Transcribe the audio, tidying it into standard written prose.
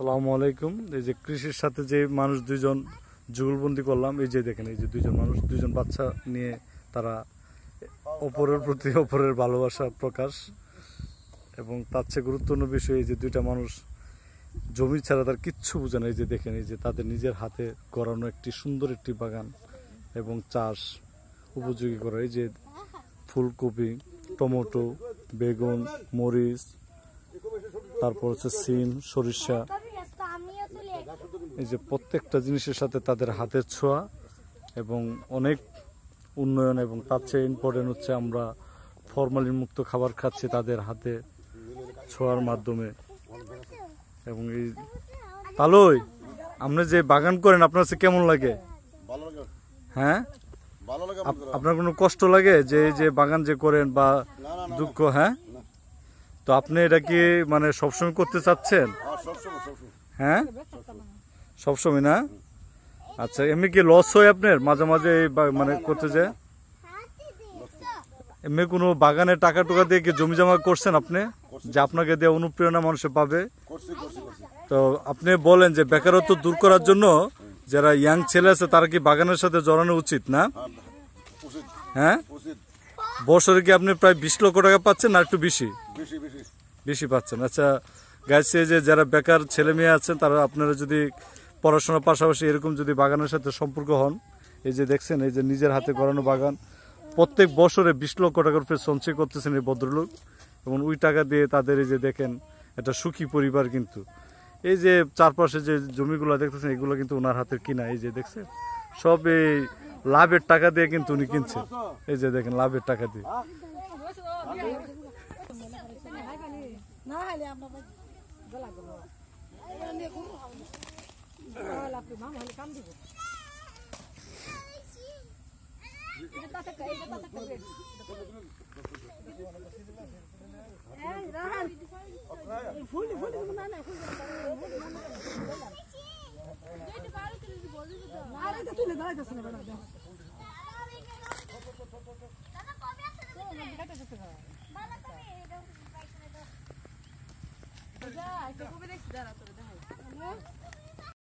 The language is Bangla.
আসসালামু আলাইকুম। এই যে কৃষির সাথে যে মানুষ দুইজন যুগলবন্দি করলাম, এই যে দেখেন, এই যে দুইজন মানুষ, দুইজন বাচ্চা নিয়ে তারা অপরের প্রতি অপরের ভালোবাসা প্রকাশ। এবং তার চেয়ে গুরুত্বপূর্ণ বিষয় এই যে দুইটা মানুষ জমি ছাড়া তার কিচ্ছু বোঝে না। এই যে দেখেন, এই যে তাদের নিজের হাতে গড়ানো একটি সুন্দর একটি বাগান এবং চাষ উপযোগী করা। এই যে ফুলকপি, টমেটো, বেগুন, মরিচ, তারপর হচ্ছে সিম, সরিষা, এই যে প্রত্যেকটা জিনিসের সাথে তাদের হাতের ছোঁয়া এবং অনেক উন্নয়ন। এবং তার চেয়ে ইম্পর্টেন্ট হচ্ছে আমরা ফরমালিন মুক্ত খাবার খাচ্ছি তাদের হাতে ছোঁয়ার মাধ্যমে। এবং এই তালই আপনি যে বাগান করেন আপনার কাছে কেমন লাগে? হ্যাঁ, আপনার কোনো কষ্ট লাগে যে এই যে বাগান যে করেন বা দুঃখ? হ্যাঁ, তো আপনি এটা কি মানে সবসময় করতে চাচ্ছেন? হ্যাঁ, সবসময় না? আচ্ছা, এমনি কি লস হয় আপনার মাঝে মাঝে মানে করতে যায়? এমনি কোনো বাগানে টাকা টুকা দিয়ে কি জমি জমা করছেন আপনি, যে আপনাকে দিয়ে অনুপ্রেরণা মানুষে পাবে? তো আপনি বলেন যে বেকারত্ব দূর করার জন্য যারা ইয়াং ছেলে আছে তারা কি বাগানের সাথে জড়ানো উচিত না? হ্যাঁ, বছরে কি আপনি প্রায় 20 লক্ষ টাকা পাচ্ছেন না একটু বেশি? বেশি পাচ্ছেন। আচ্ছা গাইছে, যে যারা বেকার ছেলে মেয়ে আছেন তারা আপনারা যদি পড়াশোনার পাশাপাশি এরকম যদি বাগানের সাথে সম্পর্ক হন, এই যে দেখছেন এই যে নিজের হাতে করানো বাগান, প্রত্যেক বছরে 20 লক্ষ টাকার উপরে সঞ্চয় করতেছেন এই ভদ্রলোক। এবং ওই টাকা দিয়ে তাদের এই যে দেখেন একটা সুখী পরিবার। কিন্তু এই যে চারপাশে যে জমিগুলো দেখতেছেন এগুলো কিন্তু ওনার হাতের কিনা। এই যে দেখছেন সব এই লাভের টাকা দিয়ে কিন্তু উনি কিনছেন। এই যে দেখেন লাভের টাকা দিয়ে। তুলে দাঁড়াইতেছে না।